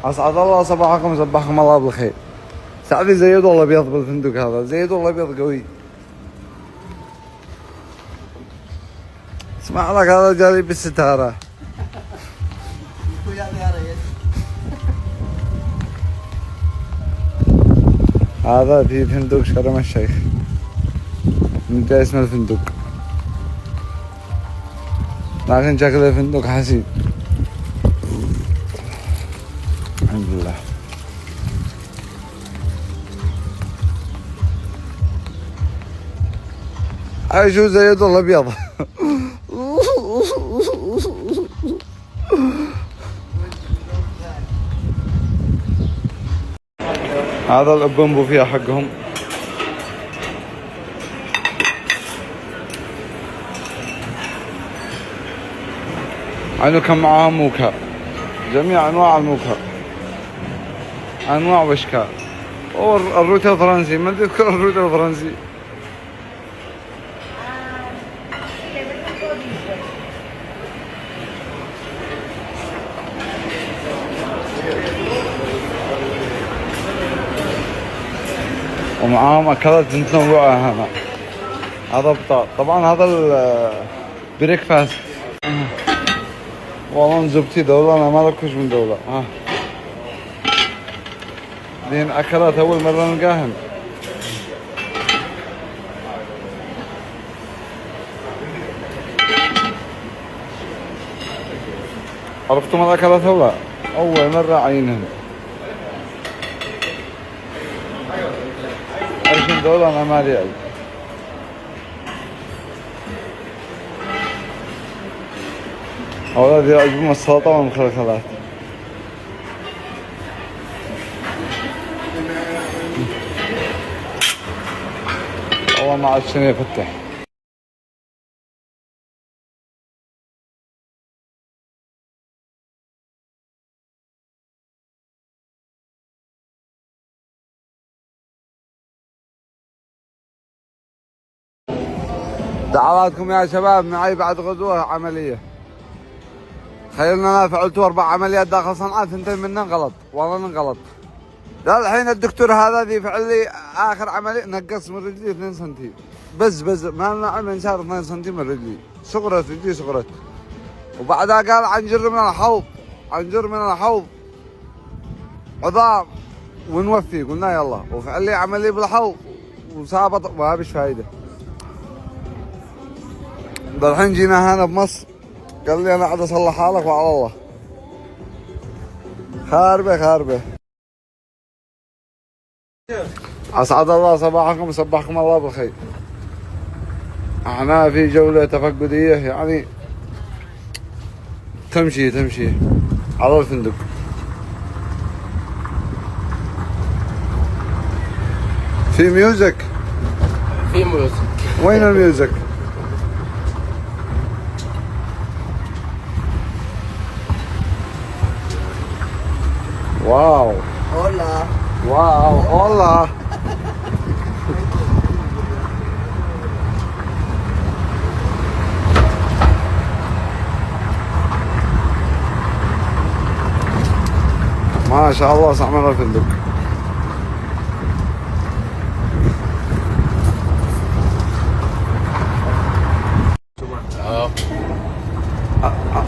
اسعد الله صباحكم، صبحكم الله بالخير. سعدي زيد والله ابيض بالفندق هذا، زيد والله ابيض قوي. اسمع لك هذا جالي بالستاره. هذا في فندق شرم الشيخ، من اسم الفندق، لكن شكل الفندق حسين. الحمد لله. شو زيد والله ابيض. هذا الأبن بوفيه حقهم. عندكم معاهم موكا، جميع أنواع الموكا، أنواع وأشكال. والروت الفرنسي، ما تذكر الروت الفرنسي. ومعاهم أكلات متنوعة هنا. هذا بطاط، طبعا هذا البريكفاست. والله زبتي دولة، أنا ما لكوش من دولة. دين أكلات أول مرة نلقاهن. عرفتم الأكلات هؤلاء؟ أول مرة عينهن. 20 دولار أنا ما لي. أولاد يعجبهم السلطة والمخلخلات. والله ما عاد شنو يفتح. دعواتكم يا شباب، معي بعد غزوة عملية. تخيلنا انا فعلت 4 عمليات داخل صنعاء، 2 منهم غلط، والله انغلط. لا الحين الدكتور هذا ذي فعل لي اخر عملية، نقص من رجلي 2 سنتي بس ما نعم انشار 2 سنتي من رجلي، صغرت رجلي صغرت. وبعدها قال عنجر من الحوض، عنجر من الحوض عظام ونوفي. قلنا يلا، وفعل لي عملية بالحوض وسابط، ما فيش فايدة. الحين جينا هنا بمصر، قال لي انا عاد اصلح حالك وعلى الله. خاربه. اسعد الله صباحكم، صبحكم الله بالخير. احنا في جولة تفقدية، يعني تمشي على الفندق. في ميوزك؟ في ميوزك. وين الميوزك؟ واو هولا واو هولا. ما شاء الله صعمنا الفندق.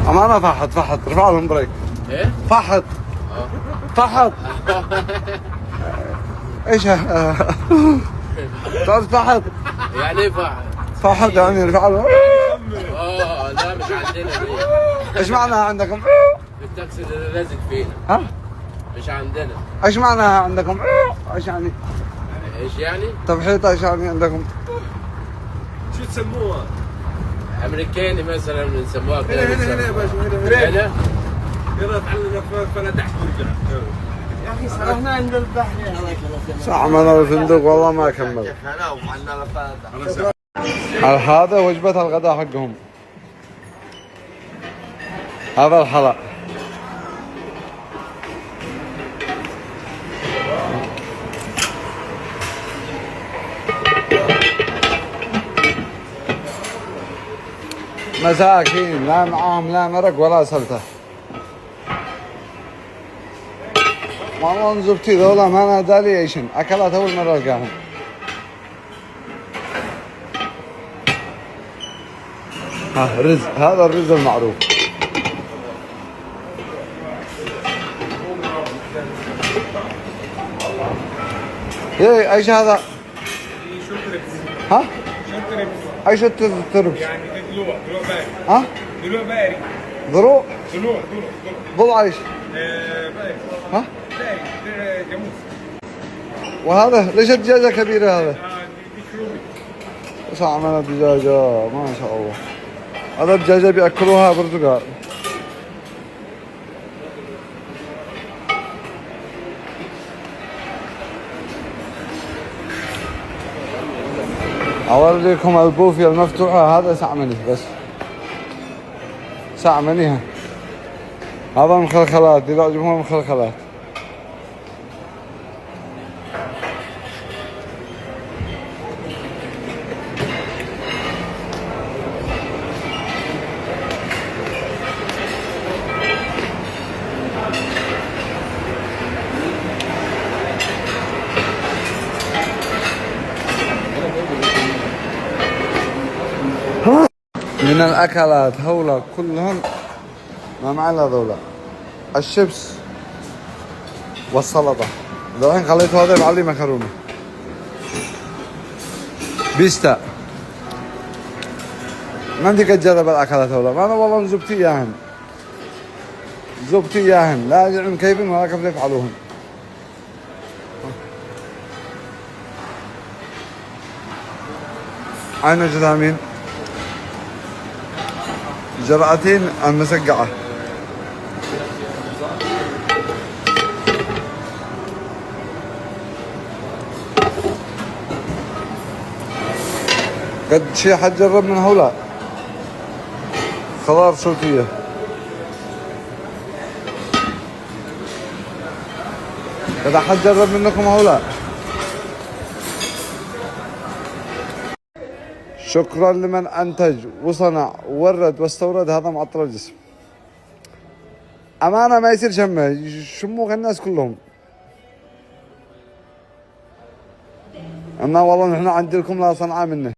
أمانة فحط رفع لهم بريك. ايه؟ فحط ايش تعرف فحط؟ يعني ايه فحط يعني رفع لهم. لا مش عندنا دي. ايش معناها عندكم؟ التاكسي اللي لازق فينا. ها؟ مش عندنا. ايش معناها عندكم؟ ايش يعني؟ ايش يعني؟ تبحيط ايش يعني عندكم؟ شو تسموها؟ امريكاني مثلا بنسموها كده. هنا يا باشا، هنا يلا تعلم فلا تحت ورجع. يا اخي صرفنا عند البحر. صعمنا الفندق والله ما كمل. هلا وعنا لفات. هذا وجبة الغداء حقهم. هذا الحلا. مساكين لا معاهم لا مرق ولا سلطة. والله زبطي ذولا ما انا دالي ايشن اكلات اول مره القاهم. ها رز، هذا الرز المعروف. ايه ايش هذا؟ ها؟ ايش التربس؟ يعني ضلوع باري. ها؟ ضلوع باري. ضلوع؟ ضلوع ضلع ايش؟ باري. ها؟ باري جاموس. وهذا ليش الدجاجة كبيرة هذا؟ دي كرومي. ايش عمل الدجاجة؟ ما شاء الله. هذا الدجاجة بياكلوها برتقال. اوريكم البوفية المفتوحة. هذا سعمني بس سعمنيها. هذا مخلخلات، دي يعجبهم مخلخلات. من الأكلات هولا كلهم ما معنا ذولا الشيبس والسلطة. الحين خليته هذا بعلي مكرونة بيستا. ما عندي قد جرب الأكلات هولا. ما أنا والله زبطي إياهن، زبطي إياهن لا يعلم كيف ولا كيف يفعلوهن. أين جرامين؟ جرعتين المسقعة. قد شي حد جرب من هؤلاء خضار صوتية. قد حد جرب منكم هؤلاء؟ شكرا لمن انتج وصنع وورد واستورد هذا معطر الجسم. امانه ما يصير شمه، شموه الناس كلهم. اما والله نحن عندي لكم لا صنعاء منه.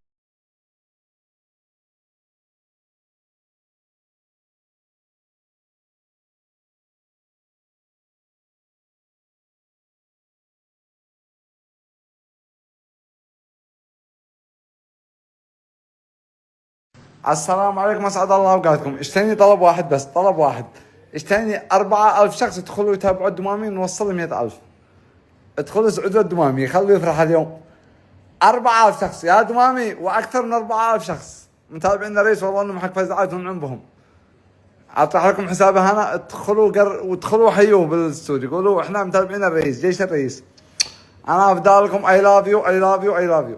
السلام عليكم، اسعد الله اوقاتكم. اشتريني طلب واحد بس، طلب واحد. اشتريني 4000 شخص يدخلوا يتابعوا الدمامي نوصل 100,000. ادخلوا اسعدوا الدمامي خلوا يفرح اليوم. 4000 شخص يا دمامي، واكثر من 4000 شخص متابعين الرئيس. والله انهم حق فزعتهم عندهم. اطرح لكم حسابه هنا، ادخلوا وادخلوا حيوه بالاستوديو، قولوا احنا متابعين الرئيس، جيش الرئيس. انا افدالكم. اي لاف يو اي لاف يو اي لاف يو.